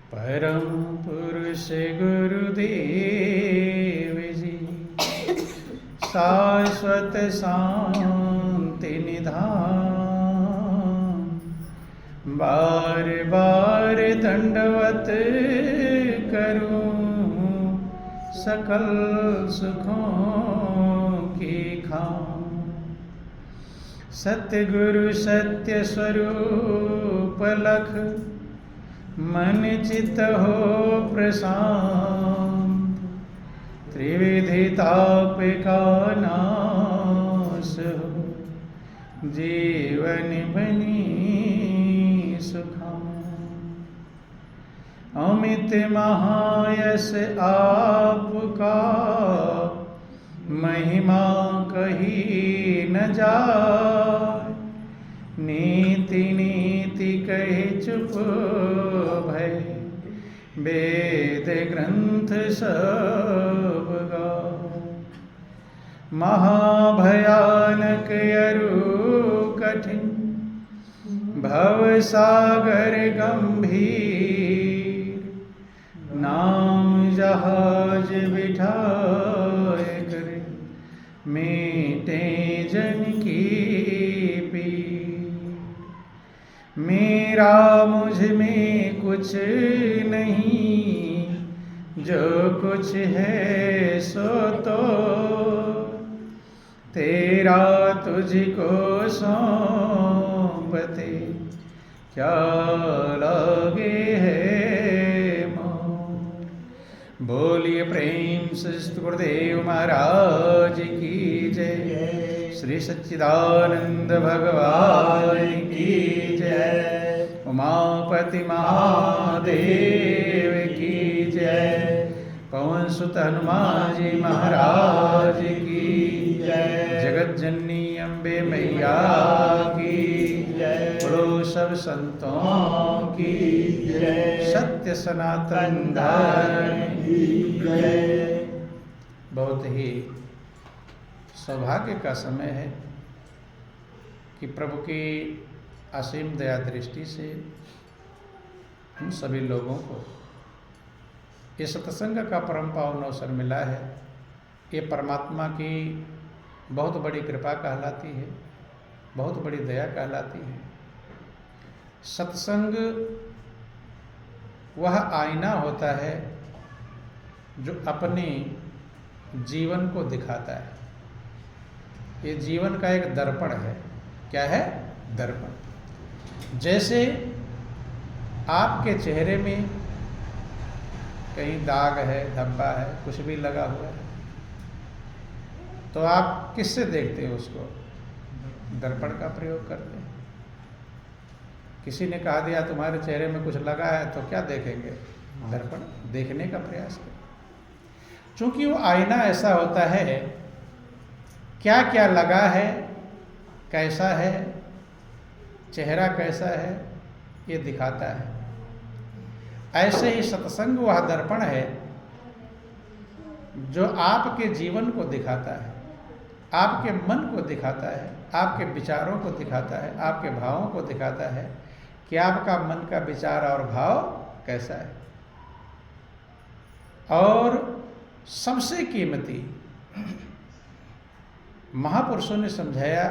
परम पुरुष गुरुदेव जी शाश्वत शांति निधान, बार बार दंडवत करूं सकल सुखों की खान। सतगुरु सत्य स्वरूप लख मन चित हो प्रशांत, त्रिविधि ताप का नाश हो जीवन बनी सुखान। अमित महायश आपका महिमा कही न जाए, नीति नीति कहे चुप भय वेद ग्रंथ सब गाए। महाभयानक अरु कठिन भव सागर गंभीर, नाम जहाज बिठाए कर मीटे जन की पीर। मेरा मुझ में कुछ नहीं, जो कुछ है सो तो तेरा तुझको सौंपते क्या लगे है मोर। बोलिए प्रेम से गुरुदेव महाराज की जय, श्री सच्चिदानंद भगवान की जय, उमापति महादेव की जय, पवन सुत हनुमान जी महाराज की जय, जगत जननी अम्बे मैया की जय, बोलो सब संतों की जय, सत्य सनातन धर्म की जय। बहुत ही सौभाग्य का समय है कि प्रभु की असीम दया दृष्टि से हम सभी लोगों को ये सत्संग का परम पावन अवसर मिला है। ये परमात्मा की बहुत बड़ी कृपा कहलाती है, बहुत बड़ी दया कहलाती है। सत्संग वह आईना होता है जो अपने जीवन को दिखाता है। ये जीवन का एक दर्पण है। क्या है? दर्पण। जैसे आपके चेहरे में कहीं दाग है, धब्बा है, कुछ भी लगा हुआ है, तो आप किससे देखते हो उसको? दर्पण का प्रयोग करते हैं। किसी ने कहा दिया तुम्हारे चेहरे में कुछ लगा है, तो क्या देखेंगे? दर्पण देखने का प्रयास करें। चूंकि वो आईना ऐसा होता है, क्या क्या लगा है, कैसा है, चेहरा कैसा है, ये दिखाता है। ऐसे ही सत्संग वह दर्पण है जो आपके जीवन को दिखाता है, आपके मन को दिखाता है, आपके विचारों को दिखाता है, आपके भावों को दिखाता है कि आपका मन का विचार और भाव कैसा है। और सबसे कीमती महापुरुषों ने समझाया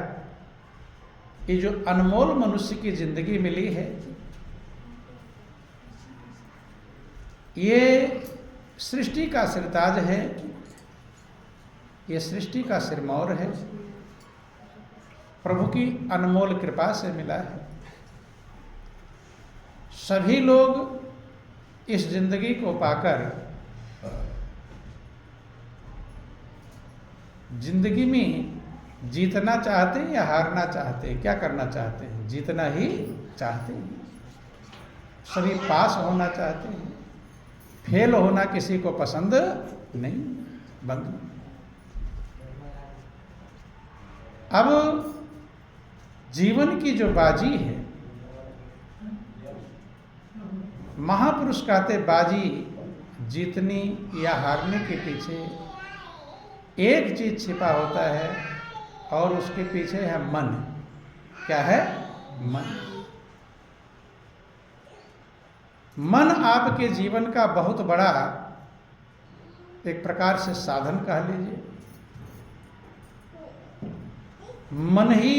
कि जो अनमोल मनुष्य की जिंदगी मिली है, ये सृष्टि का सिरताज है, ये सृष्टि का सिरमौर है, प्रभु की अनमोल कृपा से मिला है। सभी लोग इस जिंदगी को पाकर जिंदगी में जीतना चाहते हैं या हारना चाहते हैं? क्या करना चाहते हैं? जीतना ही चाहते हैं। सभी पास होना चाहते हैं, फेल होना किसी को पसंद नहीं। बंद। अब जीवन की जो बाजी है, महापुरुष कहते बाजी जीतने या हारने के पीछे एक चीज छिपा होता है और उसके पीछे है मन। क्या है? मन। मन आपके जीवन का बहुत बड़ा एक प्रकार से साधन कह लीजिए। मन ही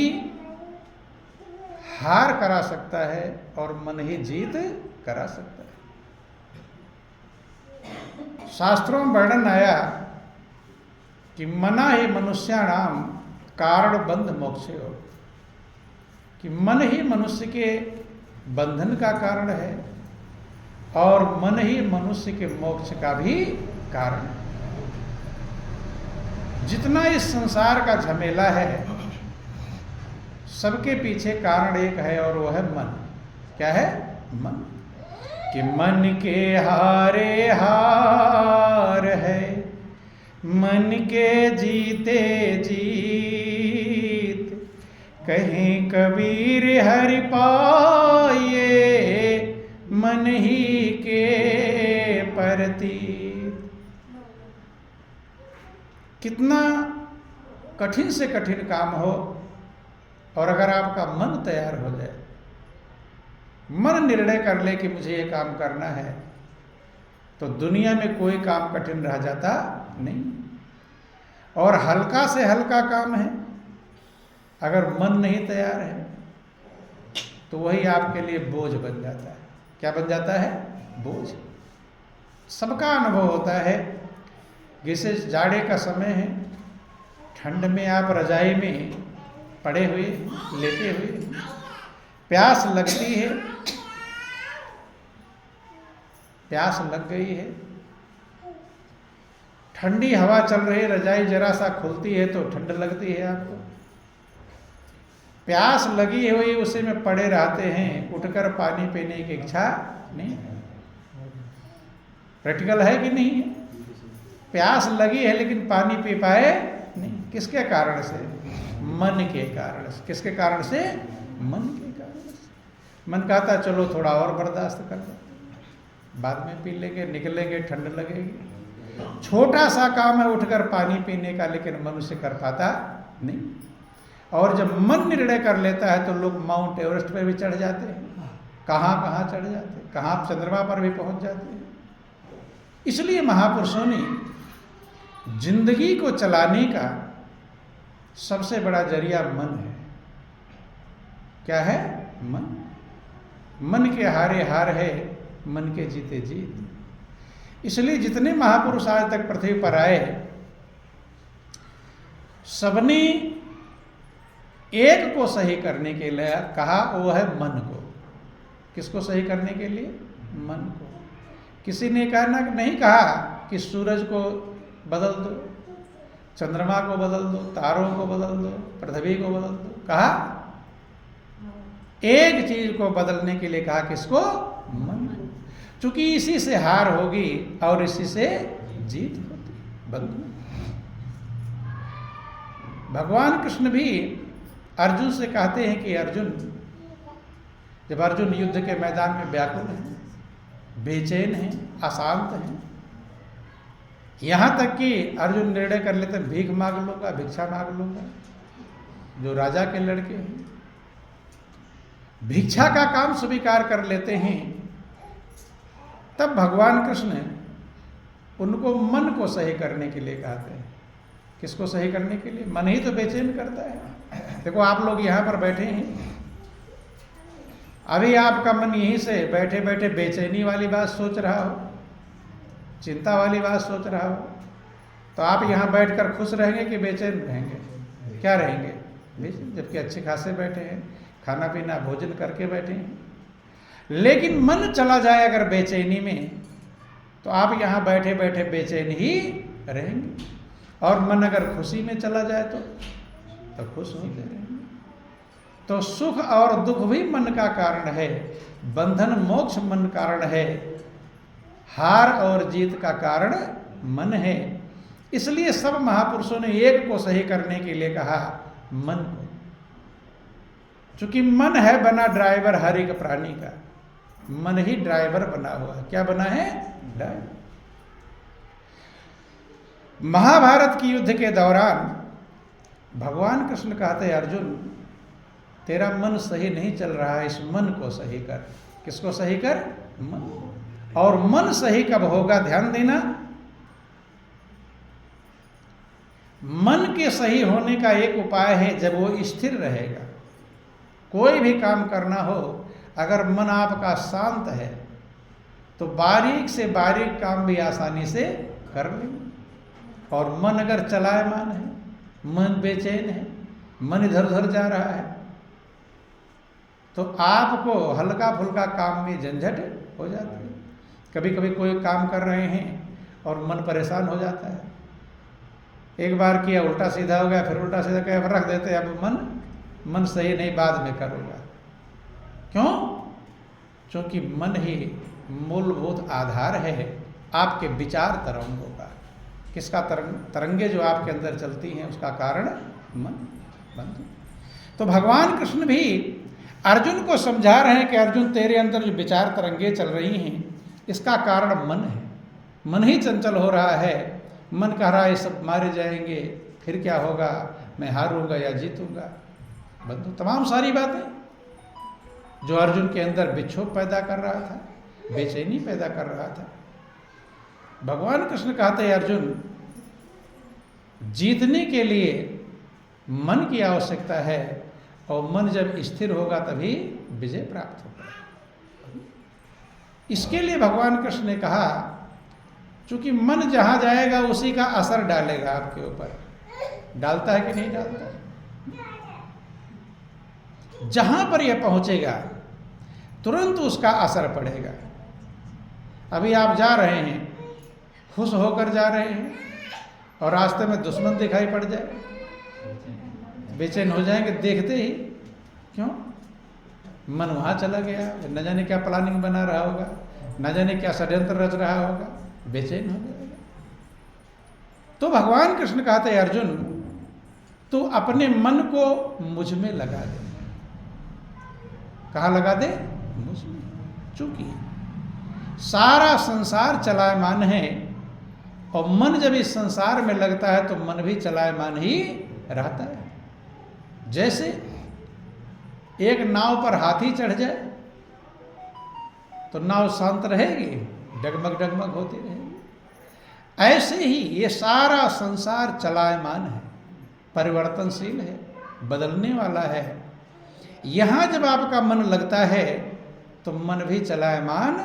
हार करा सकता है और मन ही जीत करा सकता है। शास्त्रों में वर्णन आया कि मना ही मनुष्याणाम कारण बंध मोक्षयो, कि मन ही मनुष्य के बंधन का कारण है और मन ही मनुष्य के मोक्ष का भी कारण है। जितना इस संसार का झमेला है सबके पीछे कारण एक है और वो है मन। क्या है? मन। कि मन के हारे हार है, मन के जीते जीत, कहीं कबीर हरि पाए मन ही के प्रतीत। कितना कठिन से कठिन काम हो और अगर आपका मन तैयार हो जाए, मन निर्णय कर ले कि मुझे ये काम करना है, तो दुनिया में कोई काम कठिन रह जाता नहीं। और हल्का से हल्का काम है, अगर मन नहीं तैयार है तो वही आपके लिए बोझ बन जाता है। क्या बन जाता है? बोझ। सबका अनुभव होता है। जैसे जाड़े का समय है, ठंड में आप रजाई में पड़े हुए, लेटे हुए, प्यास लगती है, प्यास लग गई है, ठंडी हवा चल रही है, रजाई जरा सा खुलती है तो ठंड लगती है आपको। प्यास लगी हुई उसी में पड़े रहते हैं, उठकर पानी पीने की इच्छा नहीं। प्रैक्टिकल है कि नहीं? प्यास लगी है लेकिन पानी पी पाए नहीं। किसके कारण से? मन के कारण से। किसके कारण से? मन के कारण से। मन कहता चलो थोड़ा और बर्दाश्त कर लो, बाद में पी लेंगे, निकलेंगे, ठंड लगेगी। छोटा सा काम है उठकर पानी पीने का, लेकिन मनुष्य कर पाता नहीं। और जब मन निर्णय कर लेता है तो लोग माउंट एवरेस्ट पे भी चढ़ जाते हैं, कहाँ कहाँ चढ़ जाते हैं, कहाँ चंद्रमा पर भी पहुंच जाते हैं। इसलिए महापुरुषों ने जिंदगी को चलाने का सबसे बड़ा जरिया मन है। क्या है? मन। मन के हारे हार है, मन के जीते जीत। इसलिए जितने महापुरुष आज तक पृथ्वी पर आए, सबने एक को सही करने के लिए कहा, वो है मन को। किसको सही करने के लिए? मन को। किसी ने कहना नहीं कहा कि सूरज को बदल दो, चंद्रमा को बदल दो, तारों को बदल दो, पृथ्वी को बदल दो। कहा एक चीज को बदलने के लिए कहा, किसको? मन को। क्योंकि इसी से हार होगी और इसी से जीत होती। बंधु, भगवान कृष्ण भी अर्जुन से कहते हैं कि अर्जुन, जब अर्जुन युद्ध के मैदान में व्याकुल हैं, बेचैन हैं, अशांत हैं, यहां तक कि अर्जुन निर्णय कर लेते हैं भीख मांग लूंगा, भिक्षा मांग लूंगा। जो राजा के लड़के हैं भिक्षा का काम स्वीकार कर लेते हैं। तब भगवान कृष्ण उनको मन को सही करने के लिए कहते हैं। किसको सही करने के लिए? मन ही तो बेचैन करता है। देखो आप लोग यहाँ पर बैठे हैं, अभी आपका मन यहीं से बैठे बैठे बेचैनी वाली बात सोच रहा हो, चिंता वाली बात सोच रहा हो, तो आप यहाँ बैठकर खुश रहेंगे कि बेचैन रहेंगे? क्या रहेंगे? बेचैन। जबकि अच्छे खासे बैठे हैं, खाना पीना भोजन करके बैठे हैं। लेकिन मन चला जाए अगर बेचैनी में, तो आप यहाँ बैठे बैठे बेचैन ही रहेंगे। और मन अगर खुशी में चला जाए तो खुश होते रहेंगे। तो सुख और दुख भी मन का कारण है, बंधन मोक्ष मन कारण है, हार और जीत का कारण मन है। इसलिए सब महापुरुषों ने एक को सही करने के लिए कहा, मन को। चूंकि मन है बना ड्राइवर हर एक प्राणी का, मन ही ड्राइवर बना हुआ है। क्या बना है? ड्राइवर। महाभारत की युद्ध के दौरान भगवान कृष्ण कहते, अर्जुन तेरा मन सही नहीं चल रहा है, इस मन को सही कर। किसको सही कर? मन। और मन सही कब होगा? ध्यान देना, मन के सही होने का एक उपाय है, जब वो स्थिर रहेगा। कोई भी काम करना हो, अगर मन आपका शांत है तो बारीक से बारीक काम भी आसानी से कर लेंगे। और मन अगर चलायमान है, मन बेचैन है, मन इधर उधर जा रहा है, तो आपको हल्का फुल्का काम में झंझट हो जाती है। कभी कभी कोई काम कर रहे हैं और मन परेशान हो जाता है। एक बार किया उल्टा सीधा हो गया, फिर उल्टा सीधा किया, फिर रख देते हैं, अब मन सही नहीं, बाद में करूँगा। क्यों? क्योंकि मन ही मूलभूत आधार है आपके विचार तरंगों का। किसका? तरंगे जो आपके अंदर चलती हैं, उसका कारण मन। तो भगवान कृष्ण भी अर्जुन को समझा रहे हैं कि अर्जुन, तेरे अंदर जो विचार तरंगे चल रही हैं, इसका कारण मन है। मन ही चंचल हो रहा है। मन कह रहा है सब मारे जाएंगे, फिर क्या होगा, मैं हारूंगा या जीतूंगा। बंधु, तमाम सारी बातें जो अर्जुन के अंदर विक्षोभ पैदा कर रहा था, बेचैनी पैदा कर रहा था। भगवान कृष्ण कहते हैं, अर्जुन, जीतने के लिए मन की आवश्यकता है, और मन जब स्थिर होगा तभी विजय प्राप्त होगा। इसके लिए भगवान कृष्ण ने कहा, चूंकि मन जहां जाएगा उसी का असर डालेगा आपके ऊपर। डालता है कि नहीं डालता? जहां पर यह पहुंचेगा तुरंत उसका असर पड़ेगा। अभी आप जा रहे हैं, खुश होकर जा रहे हैं, और रास्ते में दुश्मन दिखाई पड़ जाए, बेचैन हो जाएंगे देखते ही। क्यों? मन वहां चला गया, न जाने क्या प्लानिंग बना रहा होगा, न जाने क्या षड्यंत्र रच रहा होगा, बेचैन हो जाएगा। तो भगवान कृष्ण कहते हैं, अर्जुन, तू अपने मन को मुझ में लगा दे। कहाँ लगा दे? मुझ में। चूंकि सारा संसार चलायमान है, और मन जब इस संसार में लगता है तो मन भी चलायमान ही रहता है। जैसे एक नाव पर हाथी चढ़ जाए तो नाव शांत रहेगी, डगमग डगमग होती रहेगी। ऐसे ही ये सारा संसार चलायमान है, परिवर्तनशील है, बदलने वाला है। यहां जब आपका मन लगता है तो मन भी चलायमान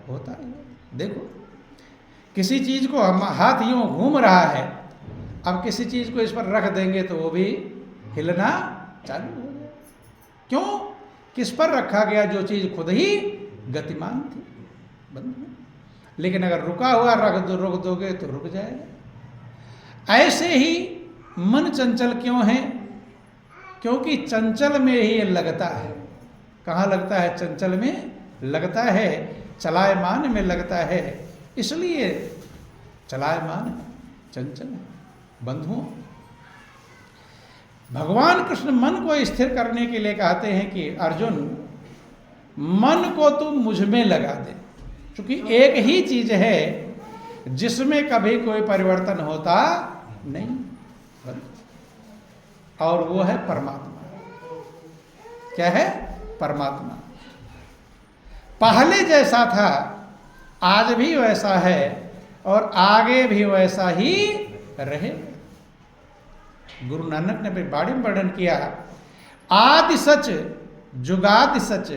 होता है। देखो, किसी चीज को हम हाथ यूं घूम रहा है, अब किसी चीज को इस पर रख देंगे तो वो भी हिलना चालू हो जाए। क्यों? किस पर रखा गया? जो चीज खुद ही गतिमान थी। लेकिन अगर रुका हुआ रोक दोगे तो रुक जाएगा। ऐसे ही मन चंचल क्यों है? क्योंकि चंचल में ही ये लगता है। कहाँ लगता है? चंचल में लगता है, चलायमान में लगता है, इसलिए चलायमान है, चंचल है। बंधुओं, भगवान कृष्ण मन को स्थिर करने के लिए कहते हैं कि अर्जुन, मन को तुम मुझ में लगा दे। क्योंकि एक ही चीज है जिसमें कभी कोई परिवर्तन होता नहीं, और वो है परमात्मा। क्या है? परमात्मा। पहले जैसा था आज भी वैसा है, और आगे भी वैसा ही रहे। गुरु नानक ने भी बाड़ी में वर्णन किया, आदि सच जुगादि सच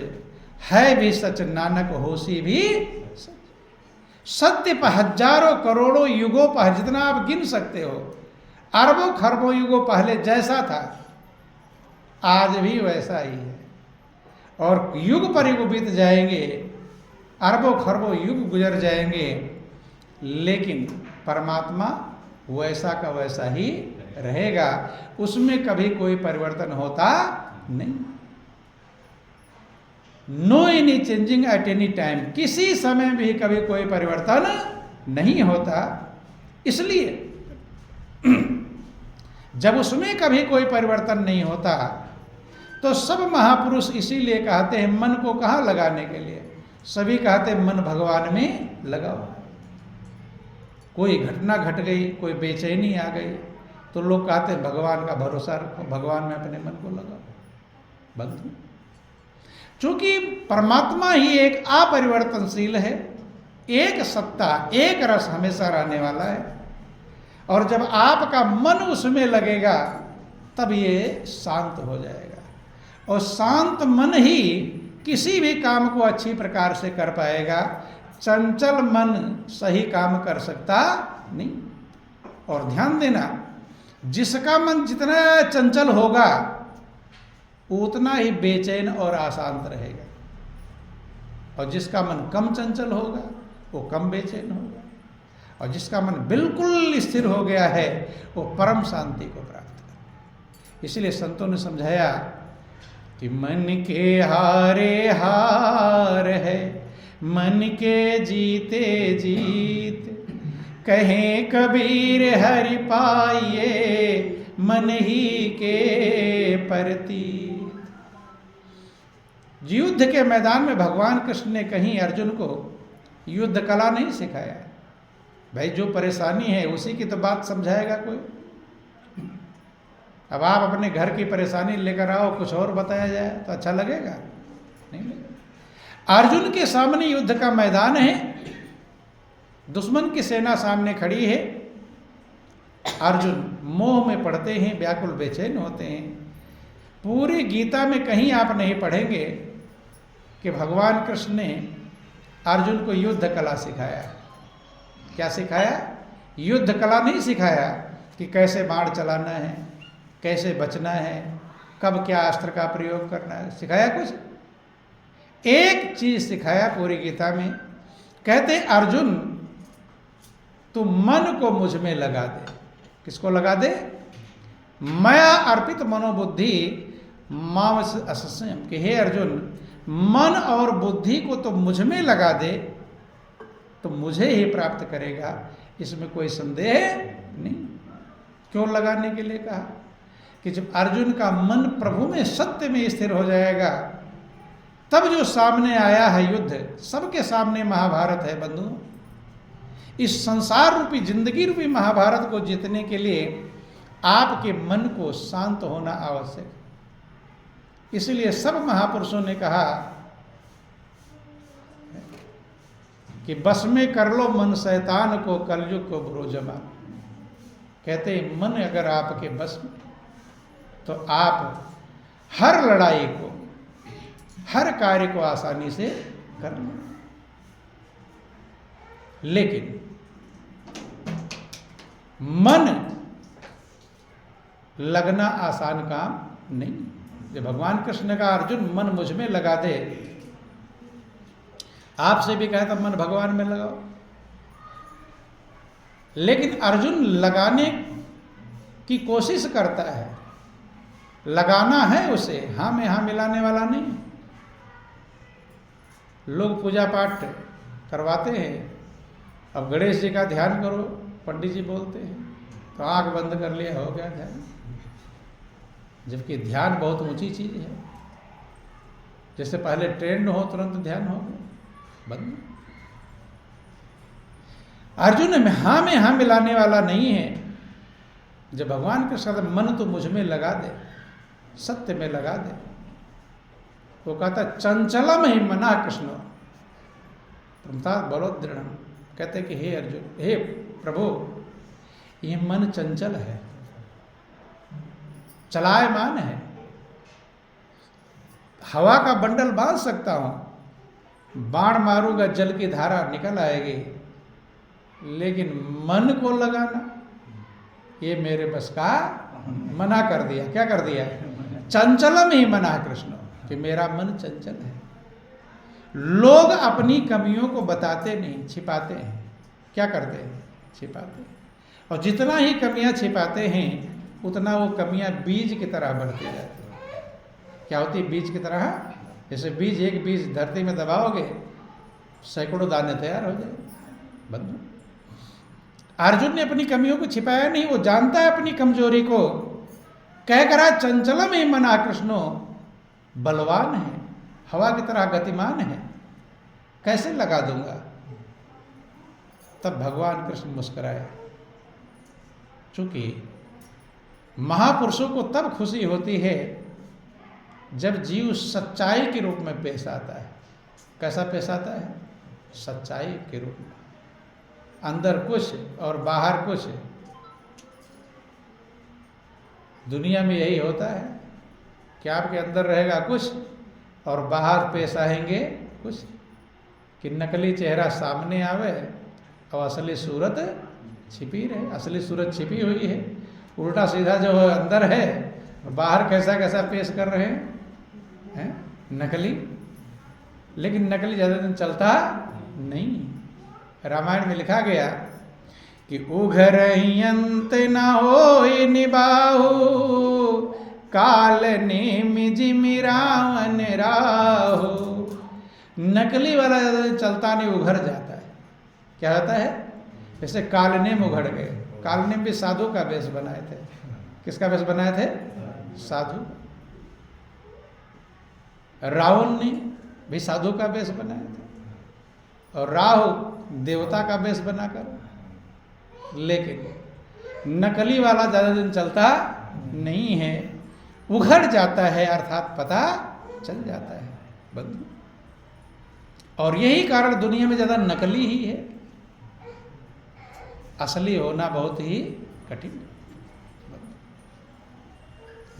है भी सच, नानक होशी भी सच। सत्य पर हजारों करोड़ों युगों पर, जितना आप गिन सकते हो, अरबों खरबों युगों पहले जैसा था आज भी वैसा ही है। और युग पर युग बीत जाएंगे, अरबों खरबों युग गुजर जाएंगे, लेकिन परमात्मा वैसा का वैसा ही रहेगा। उसमें कभी कोई परिवर्तन होता नहीं। No any changing at any time, किसी समय भी कभी कोई परिवर्तन नहीं होता। इसलिए जब उसमें कभी कोई परिवर्तन नहीं होता तो सब महापुरुष इसीलिए कहते हैं मन को कहाँ लगाने के लिए। सभी कहते हैं मन भगवान में लगाओ। कोई घटना घट गई, कोई बेचैनी आ गई, तो लोग कहते हैं भगवान का भरोसा रखो, भगवान में अपने मन को लगाओ। बंधु, चूंकि परमात्मा ही एक अपरिवर्तनशील है, एक सत्ता, एक रस हमेशा रहने वाला है, और जब आपका मन उसमें लगेगा तब ये शांत हो जाएगा, और शांत मन ही किसी भी काम को अच्छी प्रकार से कर पाएगा। चंचल मन सही काम कर सकता नहीं। और ध्यान देना, जिसका मन जितना चंचल होगा उतना ही बेचैन और अशांत रहेगा, और जिसका मन कम चंचल होगा वो कम बेचैन होगा, और जिसका मन बिल्कुल स्थिर हो गया है वो परम शांति को प्राप्त कर। इसलिए संतों ने समझाया कि मन के हारे हार है, मन के जीते जीत, कहें कबीर हरि पाइए मन ही के प्रतीत। युद्ध के मैदान में भगवान कृष्ण ने कहीं अर्जुन को युद्ध कला नहीं सिखाया। भाई जो परेशानी है उसी की तो बात समझाएगा कोई। अब आप अपने घर की परेशानी लेकर आओ, कुछ और बताया जाए तो अच्छा लगेगा? नहीं लगेगा। अर्जुन के सामने युद्ध का मैदान है, दुश्मन की सेना सामने खड़ी है, अर्जुन मोह में पड़ते हैं, व्याकुल बेचैन होते हैं। पूरी गीता में कहीं आप नहीं पढ़ेंगे कि भगवान कृष्ण ने अर्जुन को युद्ध कला सिखाया। क्या सिखाया? युद्ध कला नहीं सिखाया कि कैसे बाण चलाना है, कैसे बचना है, कब क्या अस्त्र का प्रयोग करना है। सिखाया कुछ? एक चीज सिखाया पूरी गीता में। कहते अर्जुन तू मन को मुझ में लगा दे। किसको लगा दे? मया अर्पित मनोबुद्धि माम असस्यम, कि हे अर्जुन मन और बुद्धि को तो मुझ में लगा दे तो मुझे ही प्राप्त करेगा, इसमें कोई संदेह नहीं। क्यों लगाने के लिए कहा? कि जब अर्जुन का मन प्रभु में, सत्य में स्थिर हो जाएगा तब जो सामने आया है युद्ध, सबके सामने महाभारत है बंधुओं। इस संसार रूपी, जिंदगी रूपी महाभारत को जीतने के लिए आपके मन को शांत होना आवश्यक है। इसलिए सब महापुरुषों ने कहा कि बस में कर लो मन शैतान को, कलयुग को बुरो जमा। कहते हैं मन अगर आपके बस में तो आप हर लड़ाई को, हर कार्य को आसानी से कर लो। लेकिन मन लगना आसान काम नहीं। जब भगवान कृष्ण ने कहा अर्जुन मन मुझ में लगा दे, आपसे भी कहा था मन भगवान में लगाओ, लेकिन अर्जुन लगाने की कोशिश करता है, लगाना है उसे, हाँ में हाँ मिलाने वाला नहीं। लोग पूजा पाठ करवाते हैं, अब गणेश जी का ध्यान करो, पंडित जी बोलते हैं तो आंख बंद कर लिया, हो गया ध्यान। जबकि ध्यान बहुत ऊंची चीज है। जैसे पहले ट्रेंड हो तुरंत ध्यान हो गया, बंद। अर्जुन में हाँ मिलाने वाला नहीं है। जब भगवान के साथ मन तो मुझ में लगा दे, सत्य में लगा दे, वो कहता चंचलम ही मना कृष्ण बलो दृढ़। कहते कि हे अर्जुन, हे प्रभु, ये मन चंचल है, चलायमान है। हवा का बंडल बांध सकता हूं, बाण मारूंगा जल की धारा निकल आएगी, लेकिन मन को लगाना ये मेरे बस का, मना कर दिया। क्या कर दिया? चंचलम ही मना कृष्ण, कि मेरा मन चंचल है। लोग अपनी कमियों को बताते नहीं, छिपाते हैं। क्या करते हैं? छिपाते हैं। और जितना ही कमियां छिपाते हैं उतना वो कमियां बीज की तरह बढ़ती जाती है। क्या होती है बीज की तरह? जैसे बीज, एक बीज धरती में दबाओगे सैकड़ों दाने तैयार हो जाए। बंधु, अर्जुन ने अपनी कमियों को छिपाया नहीं, वो जानता है अपनी कमजोरी को। कह करा चंचलम ही मना कृष्णो, बलवान है, हवा की तरह गतिमान है, कैसे लगा दूंगा? तब भगवान कृष्ण मुस्कुराए। चूंकि महापुरुषों को तब खुशी होती है जब जीव सच्चाई के रूप में पेश आता है। कैसा पेश आता है? सच्चाई के रूप में, अंदर कुछ और बाहर कुछ। दुनिया में यही होता है कि आपके अंदर रहेगा कुछ और बाहर पेश आएंगे कुछ, कि नकली चेहरा सामने आवे और असली सूरत छिपी रहे। असली सूरत छिपी हुई है, उल्टा सीधा जो अंदर है बाहर कैसा कैसा पेश कर रहे हैं नकली। लेकिन नकली ज़्यादा दिन चलता नहीं। रामायण में लिखा गया कि उघर अंत न होय निबाहु, काल नेम जिमि रावण राहु। नकली वाला ज़्यादा दिन चलता नहीं, उघर जाता है। क्या होता है? जैसे कालनेम उघड़ गए। कालनेम भी साधु का वेश बनाए थे। किसका वेश बनाए थे? साधु। रावण ने भी साधु का वेश बनाया था, और राहु देवता का वेश बनाकर। लेकिन नकली वाला ज्यादा दिन चलता नहीं है, उघड़ जाता है, अर्थात पता चल जाता है बंधु। और यही कारण दुनिया में ज्यादा नकली ही है, असली होना बहुत ही कठिन है।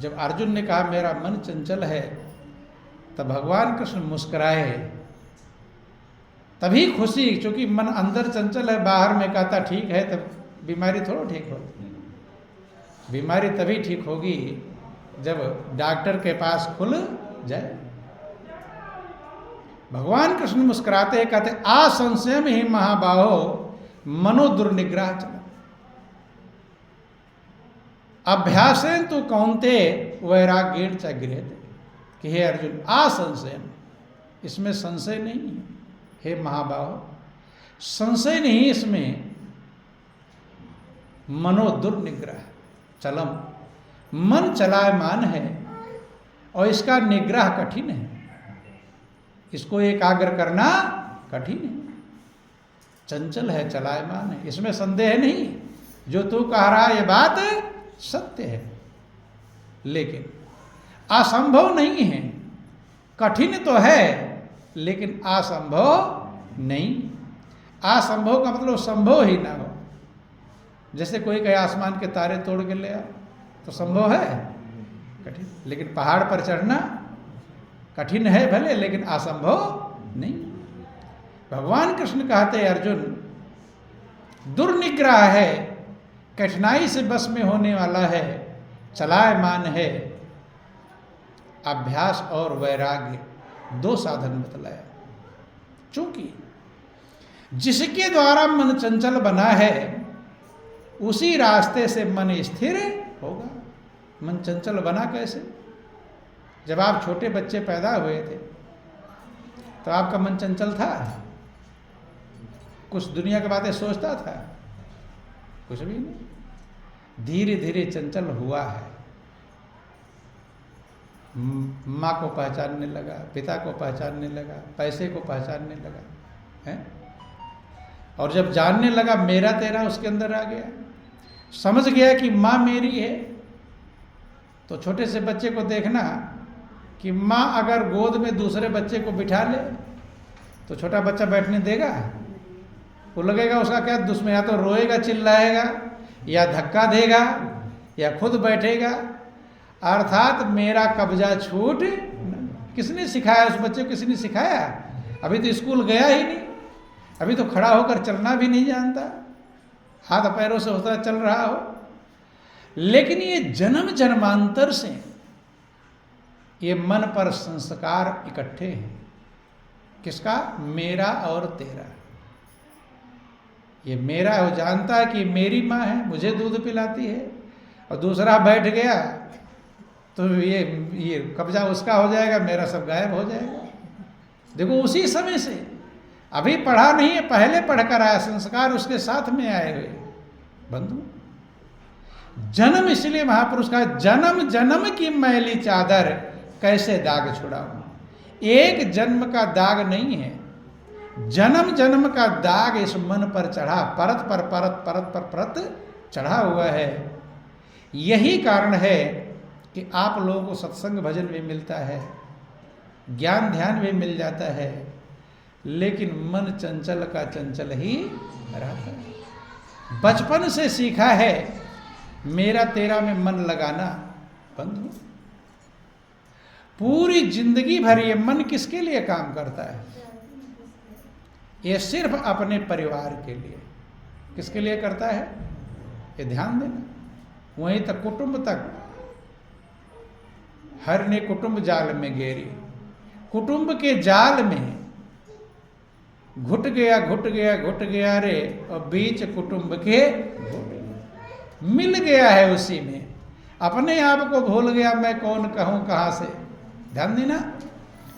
जब अर्जुन ने कहा मेरा मन चंचल है, तब भगवान कृष्ण मुस्कुराए। तभी खुशी, क्योंकि मन अंदर चंचल है, बाहर में कहता ठीक है, तब बीमारी थोड़ा ठीक होगी। बीमारी तभी ठीक होगी जब डॉक्टर के पास खुल जाए। भगवान कृष्ण मुस्कुराते हैं, कहते आ संशयम ही महाबाहो मनो दुर्निग्रह चला। अभ्यासेन तो कौनते वैराग्येण च गृह्यते। कि हे अर्जुन आ संशय, इसमें संशय नहीं है। हे महाबाहो, संशय नहीं इसमें। मनो दुर्निग्रह चलम, मन चलायमान है और इसका निग्रह कठिन है। इसको एकाग्र करना कठिन है। चंचल है, चलायमान है, इसमें संदेह नहीं। जो तू कह रहा है ये बात सत्य है, लेकिन असंभव नहीं है। कठिन तो है लेकिन असंभव नहीं। असंभव का मतलब संभव ही ना हो। जैसे कोई कहे आसमान के तारे तोड़ के ले आ, तो संभव है? कठिन। लेकिन पहाड़ पर चढ़ना कठिन है भले, लेकिन असंभव नहीं। भगवान कृष्ण कहते हैं अर्जुन दुर्निग्रह है, कठिनाई से बस में होने वाला है, चलायमान है। अभ्यास और वैराग्य दो साधन बतलाया। चूंकि जिसके द्वारा मन चंचल बना है उसी रास्ते से मन स्थिर होगा। मन चंचल बना कैसे? जब आप छोटे बच्चे पैदा हुए थे तो आपका मन चंचल था? कुछ दुनिया की बातें सोचता था? कुछ भी नहीं। धीरे धीरे चंचल हुआ है। माँ को पहचानने लगा, पिता को पहचानने लगा, पैसे को पहचानने लगा है। और जब जानने लगा मेरा तेरा उसके अंदर आ गया, समझ गया कि माँ मेरी है। तो छोटे से बच्चे को देखना कि माँ अगर गोद में दूसरे बच्चे को बिठा ले तो छोटा बच्चा बैठने देगा? वो लगेगा उसका क्या दुश्मन, या तो रोएगा चिल्लाएगा, या धक्का देगा, या खुद बैठेगा। अर्थात मेरा कब्जा छूट। किसने सिखाया उस बच्चे को? किसने सिखाया? अभी तो स्कूल गया ही नहीं, अभी तो खड़ा होकर चलना भी नहीं जानता, हाथ पैरों से होता चल रहा हो। लेकिन ये जन्म जन्मांतर से ये मन पर संस्कार इकट्ठे हैं। किसका? मेरा और तेरा। ये मेरा है, वो जानता है कि मेरी माँ है, मुझे दूध पिलाती है, और दूसरा बैठ गया तो ये कब्जा उसका हो जाएगा, मेरा सब गायब हो जाएगा। देखो उसी समय से, अभी पढ़ा नहीं है, पहले पढ़कर आया, संस्कार उसके साथ में आए हुए बंधु। जन्म, इसलिए महापुरुष का जन्म जन्म की मैली चादर कैसे दाग छुड़ाऊं। एक जन्म का दाग नहीं है, जन्म जन्म का दाग इस मन पर चढ़ा, परत पर परत, परत पर परत चढ़ा हुआ है। यही कारण है कि आप लोगों को सत्संग भजन भी मिलता है, ज्ञान ध्यान भी मिल जाता है, लेकिन मन चंचल का चंचल ही रहता है। बचपन से सीखा है मेरा तेरा में मन लगाना बंद हो। पूरी जिंदगी भर ये मन किसके लिए काम करता है? ये सिर्फ अपने परिवार के लिए। किसके लिए करता है? ये ध्यान देना। वहीं तक कुटुंब तक, हर ने कुटुंब जाल में घेरी, कुटुंब के जाल में घुट गया घुट गया घुट गया रे, और बीच कुटुंब के मिल गया है उसी में। अपने आप को भूल गया, मैं कौन कहूं कहां से। ध्यान देना,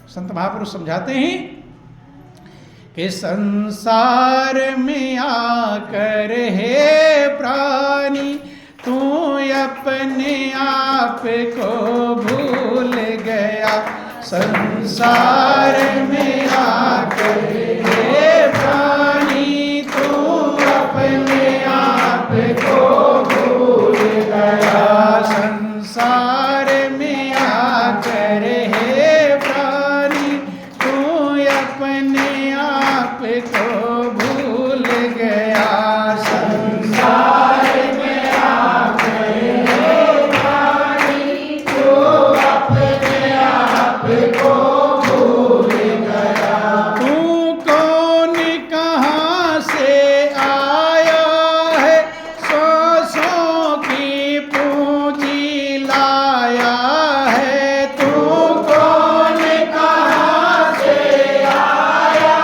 संत महापुरुष समझाते हैं कि संसार में आकर हे प्राणी तू अपने आप को भूल गया। संसार में आकर हे प्राणी तू अपने आप को भूल गया। संसार में आकर हे प्राणी तू अपने आप को भूल गया। संसार में आकर हे प्राणी तू अपने आप को भूल गया। तू कौन कहाँ से आया है, सांसों की पूंजी लाया है। तू कौन कहाँ से आया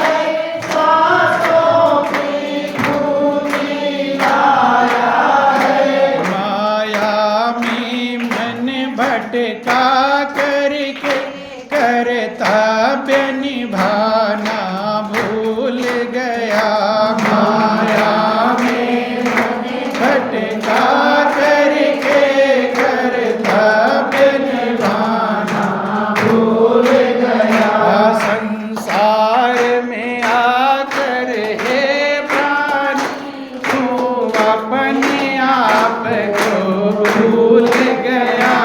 है, सांसों की पूंजी लाया है। माया में मन भटका करके कर्तव्य निभाना भूल गया। माया में मन भटका करके कर्तव्य निभाना भूल गया। संसार में आकर हे प्राणी तू अपने आप को भूल गया।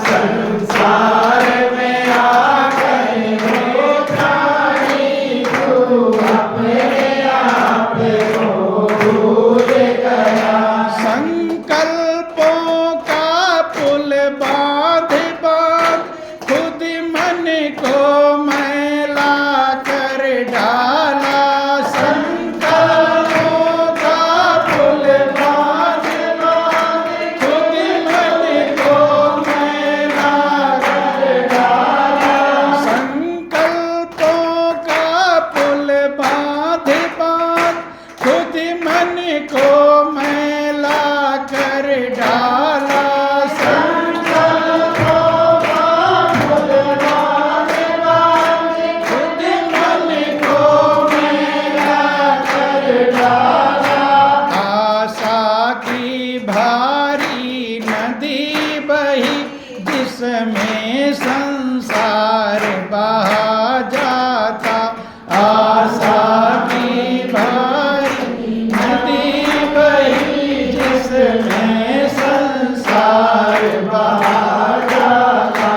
संसार में आकर हे प्राणी तू अपने आप को भूल गया। संकल्पों का पुल बांध बांध खुद मन को मैला कर डाला। संकल्पों का पुल बांध बांध खुद मन को मैला कर डाला। संकल्पों का पुल बांध बांध खुद मन को मैला कर डाला। संकल्पों का पुल बांध बांध खुद मन को मैला कर डाला। आशा की भारी नदी बही जिसमें संसार बहा जाता। आशा की भारी नदी बही जिसमें संसार बहा जाता।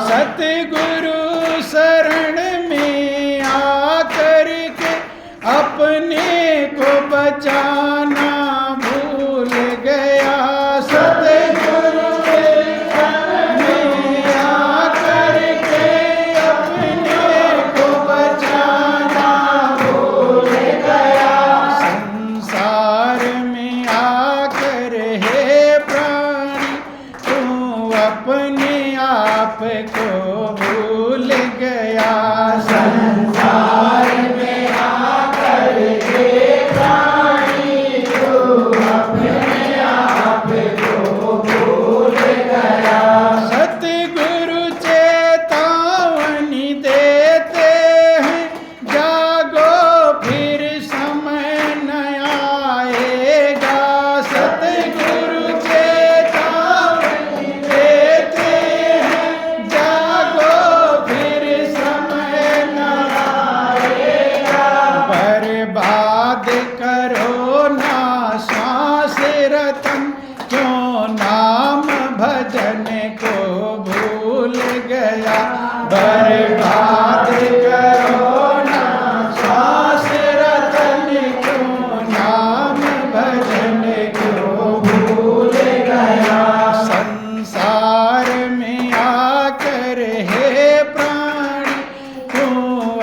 सतगुरु शरण में आकर के अपने को बचाना भूल गया। सतगुरु शरण में आकर के अपने को बचाना भूल गया। संसार में आकर हे प्राणी तू अपने आप को भूल गया। संसार में आकर हे प्राणी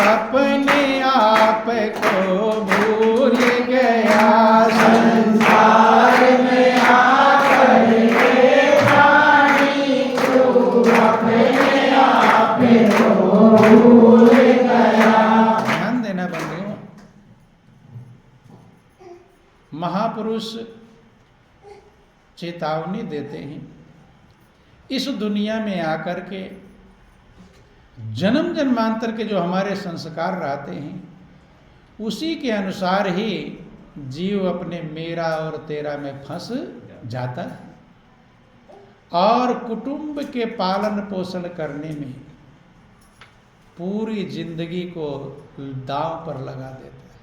अपने आप को भूल गया, संसार में आकर के प्राणी तू अपने आप को भूल गया। ध्यान देना बंधुओं, महापुरुष चेतावनी देते हैं, इस दुनिया में आकर के जन्म जन्मांतर के जो हमारे संस्कार रहते हैं उसी के अनुसार ही जीव अपने मेरा और तेरा में फंस जाता है और कुटुंब के पालन पोषण करने में पूरी जिंदगी को दांव पर लगा देता है।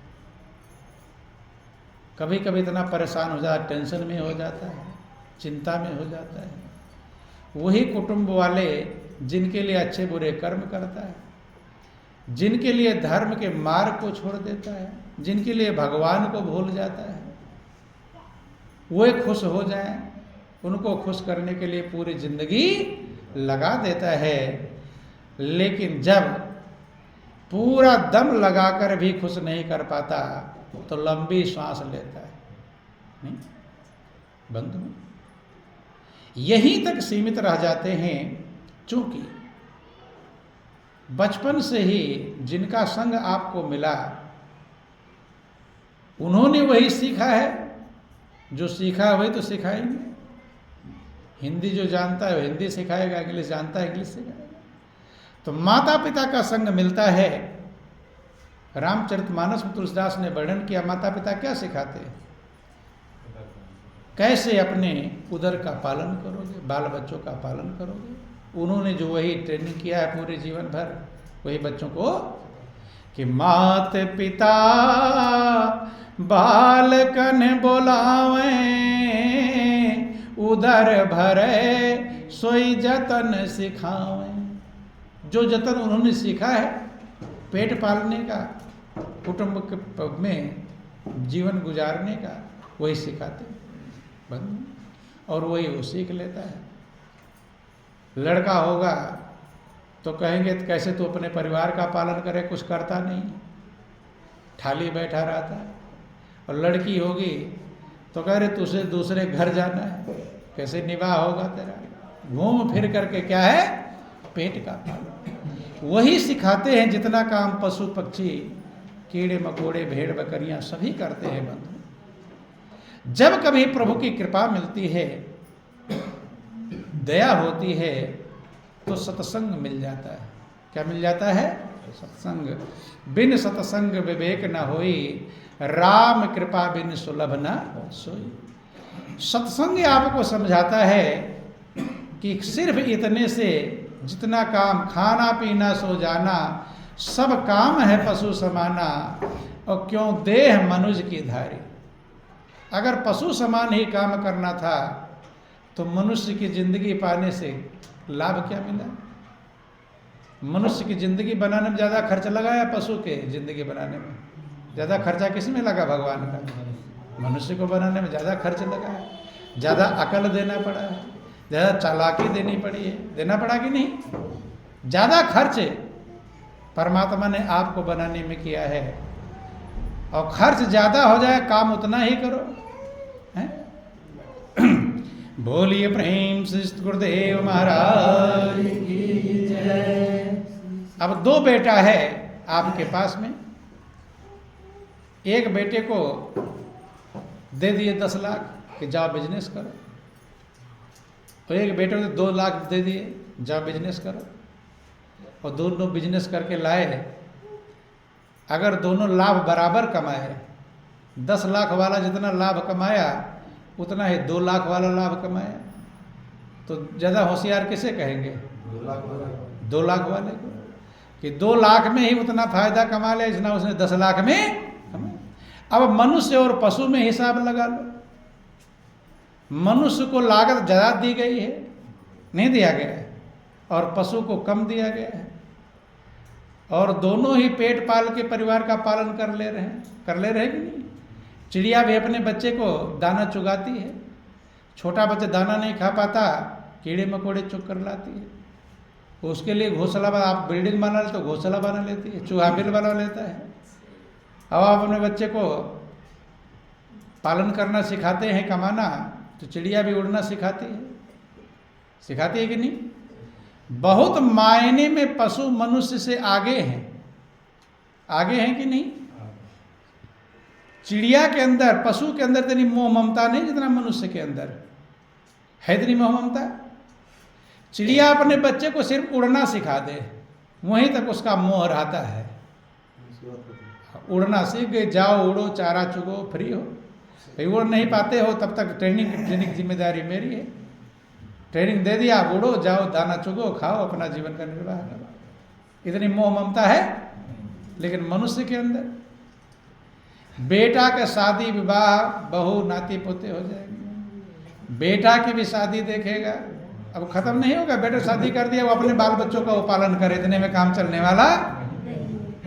कभी कभी इतना परेशान हो जाता है, टेंशन में हो जाता है, चिंता में हो जाता है। वही कुटुंब वाले जिनके लिए अच्छे बुरे कर्म करता है, जिनके लिए धर्म के मार्ग को छोड़ देता है, जिनके लिए भगवान को भूल जाता है, वो खुश हो जाए, उनको खुश करने के लिए पूरी जिंदगी लगा देता है। लेकिन जब पूरा दम लगाकर भी खुश नहीं कर पाता तो लंबी सांस लेता है। नहीं बंधु, यहीं तक सीमित रह जाते हैं, चूंकि बचपन से ही जिनका संग आपको मिला उन्होंने वही सीखा है, जो सीखा वही तो सिखाएंगे। हिंदी जो जानता है वो हिंदी सिखाएगा, इंग्लिश जानता है इंग्लिश सिखाएगा। तो माता पिता का संग मिलता है। रामचरितमानस में तुलसीदास ने वर्णन किया माता पिता क्या सिखाते हैं, कैसे अपने उदर का पालन करोगे, बाल बच्चों का पालन करोगे। उन्होंने जो वही ट्रेनिंग किया है पूरे जीवन भर, वही बच्चों को कि मात पिता बालकन बोलावे, उदर भरे सोई जतन सिखावे। जो जतन उन्होंने सीखा है पेट पालने का, कुटुंब में जीवन गुजारने का, वही सिखाते हैं और वही वो सीख लेता है। लड़का होगा तो कहेंगे कैसे तू अपने परिवार का पालन करे, कुछ करता नहीं, थाली बैठा रहता है। और लड़की होगी तो कह रहे तुझे दूसरे घर जाना है, कैसे निवाह होगा तेरा, घूम फिर करके क्या है पेट का पालन। वही सिखाते हैं जितना काम पशु पक्षी कीड़े मकोड़े भेड़ बकरियां सभी करते हैं। बंधु, जब कभी प्रभु की कृपा मिलती है, दया होती है, तो सत्संग मिल जाता है। क्या मिल जाता है? सत्संग। बिन सत्संग विवेक न होई, राम कृपा बिन सुलभ न सोई। सत्संग आपको समझाता है कि सिर्फ इतने से जितना काम खाना पीना सो जाना सब काम है पशु समाना, और क्यों देह मनुज की धारी। अगर पशु समान ही काम करना था तो मनुष्य की जिंदगी पाने से लाभ क्या मिला? मनुष्य की जिंदगी बनाने में ज़्यादा खर्च लगा या पशु के जिंदगी बनाने में? ज़्यादा खर्चा किस में लगा? भगवान का। मनुष्य को बनाने में ज़्यादा खर्च लगा है, ज़्यादा अकल देना पड़ा है, ज़्यादा चालाकी देनी पड़ी है, देना पड़ा कि नहीं? ज़्यादा खर्च परमात्मा ने आपको बनाने में किया है। और खर्च ज़्यादा हो जाए काम उतना ही करो। बोलिए प्रेम श्री गुरुदेव महाराज की जय। अब दो बेटा है आपके पास में, एक बेटे को दे दिए 10 लाख कि जाओ बिजनेस करो, और एक बेटे को 2 लाख दे दिए जाओ बिजनेस करो। और दोनों बिजनेस करके लाए, अगर दोनों लाभ बराबर कमाए, 10 लाख वाला जितना लाभ कमाया उतना ही 2 लाख वाला लाभ कमाया, तो ज़्यादा होशियार किसे कहेंगे? 2 लाख वाले को, कि 2 लाख में ही उतना फायदा कमा लिया जितना उसने 10 लाख में कमाया। अब मनुष्य और पशु में हिसाब लगा लो। मनुष्य को लागत ज़्यादा दी गई है, नहीं दिया गया है, और पशु को कम दिया गया है, और दोनों ही पेट पाल के परिवार का पालन कर ले रहे कि नहीं? चिड़िया भी अपने बच्चे को दाना चुगाती है, छोटा बच्चा दाना नहीं खा पाता, कीड़े मकोड़े चुग कर लाती है। उसके लिए घोंसला आप बिल्डिंग बना ले तो घोंसला बना लेती है, चूहा बिल बना लेता है। अब आप अपने बच्चे को पालन करना सिखाते हैं, कमाना, तो चिड़िया भी उड़ना सिखाती है कि नहीं? बहुत मायने में पशु मनुष्य से आगे हैं कि नहीं? चिड़िया के अंदर, पशु के अंदर इतनी मोह ममता नहीं जितना मनुष्य के अंदर है। इतनी मोह ममता। चिड़िया अपने बच्चे को सिर्फ उड़ना सिखा दे, वहीं तक उसका मोह रहता है। उड़ना सीख गए, जाओ उड़ो, चारा चुगो, फ्री हो। भाई उड़ नहीं पाते हो तब तक ट्रेनिंग की जिम्मेदारी मेरी है। ट्रेनिंग दे दिया, उड़ो, जाओ, दाना चुगो, खाओ, अपना जीवन का निर्वाह करो। इतनी मोह ममता है। लेकिन मनुष्य के अंदर बेटा का शादी विवाह, बहू नाती पोते हो जाएंगे, बेटा की भी शादी देखेगा। अब खत्म नहीं होगा, बेटा शादी कर दिया, वो अपने बाल बच्चों का वो पालन करे, इतने में काम चलने वाला।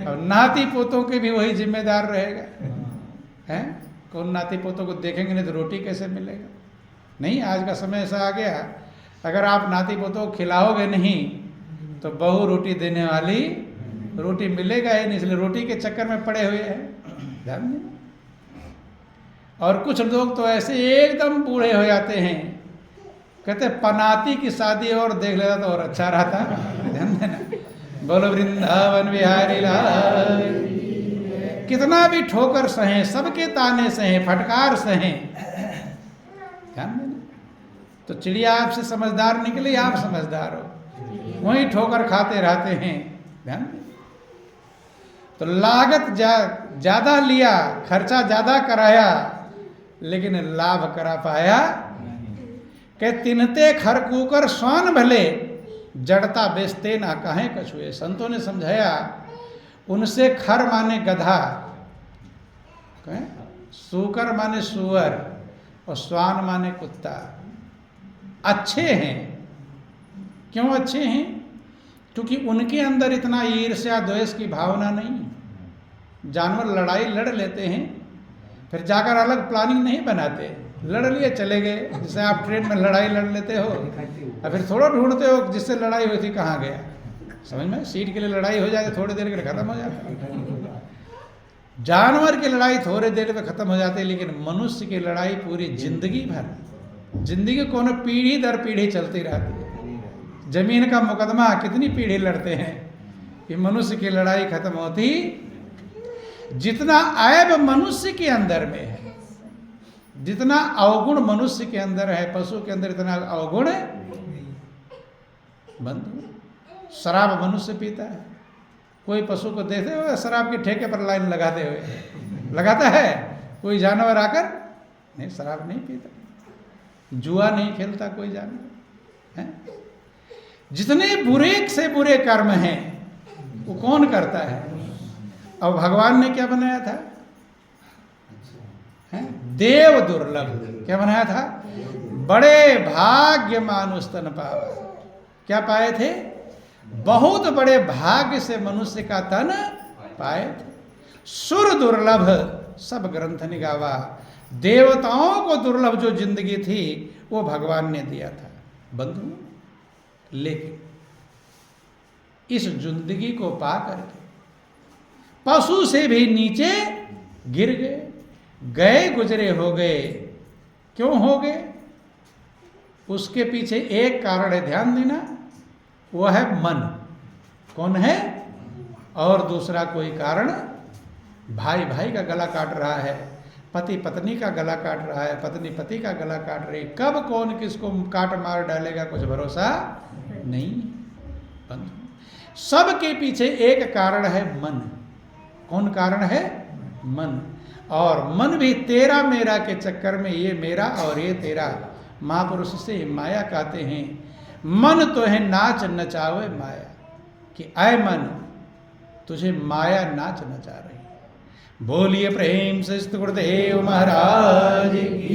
और नाती पोतों के भी वही जिम्मेदार रहेगा। हैं? कौन नाती पोतों को देखेंगे नहीं तो रोटी कैसे मिलेगा? नहीं, आज का समय ऐसा आ गया, अगर आप नाती पोतों को खिलाओगे नहीं तो बहू रोटी देने वाली, रोटी मिलेगा ही नहीं। इसलिए रोटी के चक्कर में पड़े हुए हैं, ध्यान दें। और कुछ लोग तो ऐसे एकदम बूढ़े हो जाते हैं, कहते पनाती की शादी और देख लेता तो और अच्छा रहता। ध्यान देना। बोलो वृंदावन बिहारी लाल। कितना भी ठोकर सहे, सबके ताने सहे, फटकार सहे, ध्यान देना। तो चिड़िया आपसे समझदार निकली, आप समझदार हो, वही ठोकर खाते रहते हैं। ध्यान देना। तो लागत ज्यादा लिया, खर्चा ज्यादा कराया, लेकिन लाभ करा पाया के तिनते खरकूकर स्वान भले, जड़ता बेचते ना कहें कछुए। संतों ने समझाया, उनसे खर माने गधा, सूकर माने सुअर, और स्वान माने कुत्ता। अच्छे हैं। क्यों अच्छे हैं? क्योंकि उनके अंदर इतना ईर्ष्या द्वेष की भावना नहीं। जानवर लड़ाई लड़ लेते हैं, फिर जाकर अलग प्लानिंग नहीं बनाते, लड़ लिए चले गए। जैसे आप ट्रेन में लड़ाई लड़ लेते हो और फिर थोड़ा ढूंढते हो जिससे लड़ाई हुई थी कहाँ गया। समझ में? सीट के लिए लड़ाई हो जाए थोड़ी देर के लिए खत्म हो जाता। जानवर की लड़ाई थोड़ी देर में खत्म हो जाती है, लेकिन मनुष्य की लड़ाई पूरी जिंदगी भर, जिंदगी कोनो पीढ़ी दर पीढ़ी चलती रहती है। जमीन का मुकदमा कितनी पीढ़ी लड़ते हैं, ये मनुष्य की लड़ाई खत्म होती। जितना ऐब मनुष्य के अंदर में है, जितना अवगुण मनुष्य के अंदर है, पशु के अंदर इतना अवगुण है। बंधु, शराब मनुष्य पीता है, कोई पशु को देखते हुए शराब के ठेके पर लाइन लगाते हुए लगाता है। कोई जानवर आकर नहीं, शराब नहीं पीता, जुआ नहीं खेलता कोई जानवर है। जितने बुरे से बुरे कर्म हैं वो कौन करता है? अब भगवान ने क्या बनाया था? देव दुर्लभ। क्या बनाया था? बड़े भाग्य मानुष तन पावा। क्या पाए थे? बहुत बड़े भाग्य से मनुष्य का तन पाए थे। सुर दुर्लभ सब ग्रंथ निगावा। देवताओं को दुर्लभ जो जिंदगी थी वो भगवान ने दिया था बंधु। लेकिन इस जिंदगी को पा करके पशु से भी नीचे गिर गए, गुजरे हो गए। क्यों हो गए? उसके पीछे एक कारण है, ध्यान देना, वो है मन। कौन है? और दूसरा कोई कारण, भाई भाई का गला काट रहा है, पति पत्नी का गला काट रहा है, पत्नी पति का गला काट रही। कब कौन किसको काट मार डालेगा कुछ भरोसा नहीं। सबके पीछे एक कारण है, मन। कौन कारण है? मन। और मन भी तेरा मेरा के चक्कर में, ये मेरा और ये तेरा, महापुरुष से माया कहते हैं। मन तो है नाच नचावे माया, कि आए मन तुझे माया नाच नचा रही। बोलिए प्रेम से गुरुदेव महाराज की।